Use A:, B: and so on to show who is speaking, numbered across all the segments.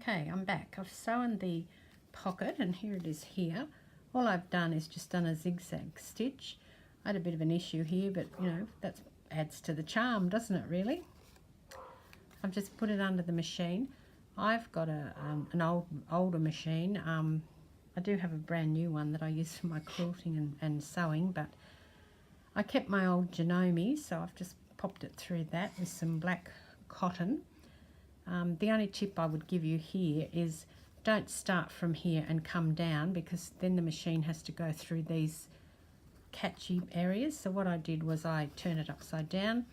A: Okay, I'm back. I've sewn the pocket and here it is here. All I've done is just done a zigzag stitch. I had a bit of an issue here, but you know, that adds to the charm, doesn't it really? I've just put it under the machine. I've got an older machine. I do have a brand new one that I use for my quilting and sewing, but I kept my old Janome, so I've just popped it through that with some black cotton. The only tip I would give you here is don't start from here and come down, because then the machine has to go through these catchy areas. So what I did was I turned it upside down,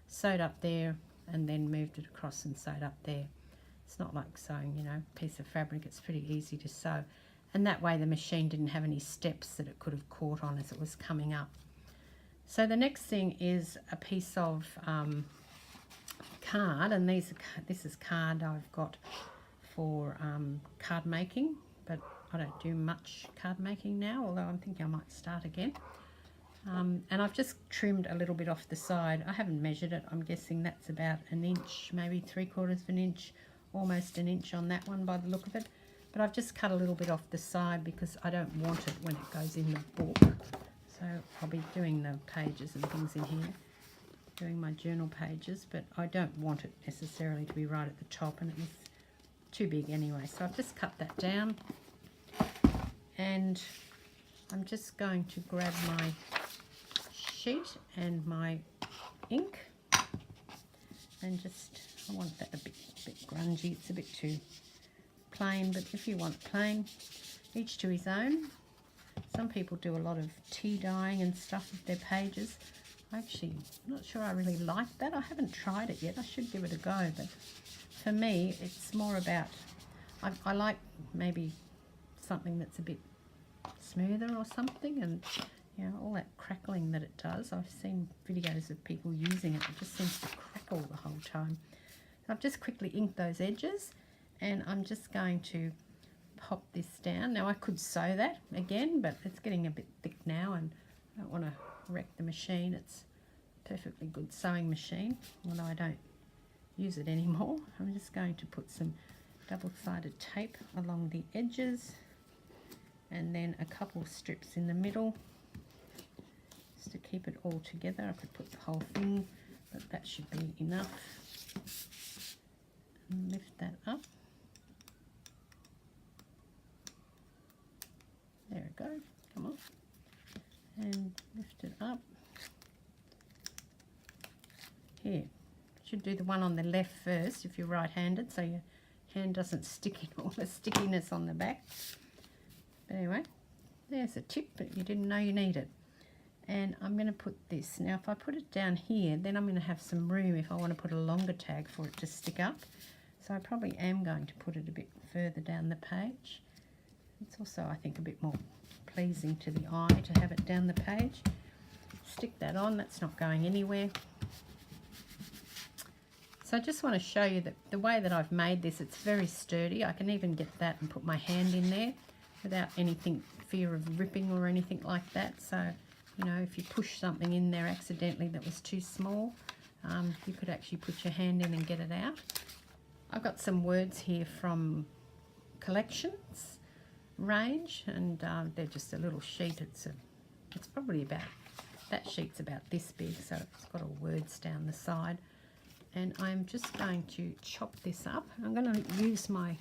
A: sewed up there, and then moved it across and sewed up there. It's not like sewing, you know, a piece of fabric. It's pretty easy to sew. And that way the machine didn't have any steps that it could have caught on as it was coming up. So the next thing is a piece of card, and this is card I've got for card making, but I don't do much card making now, although I'm thinking I might start again. And I've just trimmed a little bit off the side. I haven't measured it. I'm guessing that's about an inch, maybe 3/4 of an inch, almost an inch on that one by the look of it. But I've just cut a little bit off the side because I don't want it when it goes in the book. So I'll be doing the pages and things in here, doing my journal pages, but I don't want it necessarily to be right at the top, and it was too big anyway. So I've just cut that down, and I'm just going to grab my sheet and my ink, and just, I want that a bit grungy. It's a bit too plain, but if you want plain, each to his own. Some people do a lot of tea dyeing and stuff with their pages. Actually, I'm not sure I really like that. I haven't tried it yet. I should give it a go, but for me it's more about, I like maybe something that's a bit smoother or something, and you know, all that crackling that it does. I've seen videos of people using it. It just seems to crackle the whole time. So I've just quickly inked those edges, and I'm just going to pop this down. Now I could sew that again, but it's getting a bit thick now and I don't want to wreck the machine. It's a perfectly good sewing machine, although I don't use it anymore. I'm just going to put some double-sided tape along the edges, and then a couple strips in the middle just to keep it all together. I could put the whole thing, but that should be enough. And lift that up. There we go, come on, and lift it up. Here, should do the one on the left first if you're right-handed, so your hand doesn't stick in all the stickiness on the back. But anyway, there's a tip, but you didn't know you need it. And I'm going to put this, now if I put it down here, then I'm going to have some room if I want to put a longer tag for it to stick up. So I probably am going to put it a bit further down the page. It's also, I think, a bit more pleasing to the eye to have it down the page. Stick that on, that's not going anywhere. So I just want to show you that the way that I've made this, it's very sturdy. I can even get that and put my hand in there without anything, fear of ripping or anything like that. So, you know, if you push something in there accidentally that was too small, you could actually put your hand in and get it out. I've got some words here from Collections range, and they're just a little sheet. It's probably about, that sheet's about this big, so it's got all words down the side. And I'm just going to chop this up. I'm going to use my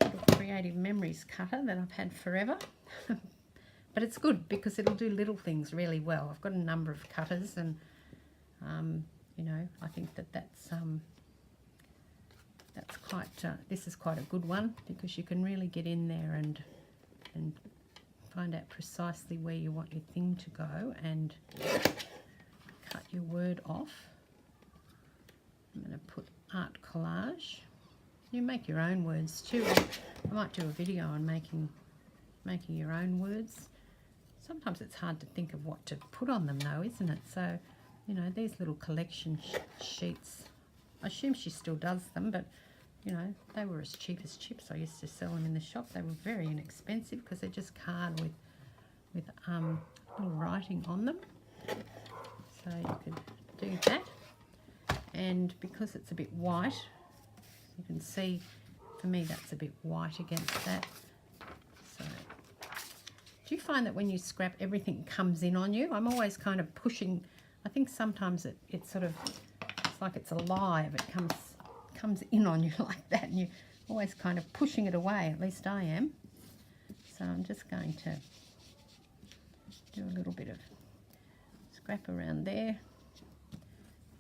A: little Creative Memories cutter that I've had forever. But it's good because it'll do little things really well. I've got a number of cutters, and you know, I think that's quite, this is quite a good one, because you can really get in there and find out precisely where you want your thing to go and cut your word off. I'm going to put art collage. You make your own words too. I might do a video on making your own words. Sometimes it's hard to think of what to put on them though, isn't it? So, you know, these little collection sheets, I assume she still does them, but you know, they were as cheap as chips. I used to sell them in the shop. They were very inexpensive because they're just card with little writing on them. So you could do that. And because it's a bit white, you can see for me that's a bit white against that. So, do you find that when you scrap, everything comes in on you? I'm always kind of pushing. I think sometimes it's sort of, it's like it's alive. It comes in on you like that, and you're always kind of pushing it away. At least I am. So I'm just going to do a little bit of scrap around there.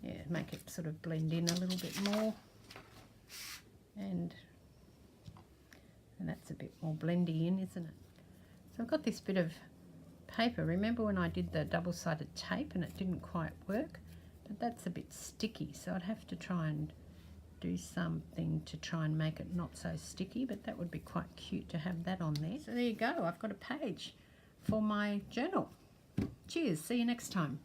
A: Yeah, make it sort of blend in a little bit more. And that's a bit more blendy in, isn't it? So I've got this bit of paper. Remember when I did the double-sided tape and it didn't quite work? But that's a bit sticky, so I'd have to try and do something to try and make it not so sticky, but that would be quite cute to have that on there. So there you go, I've got a page for my journal. Cheers, see you next time.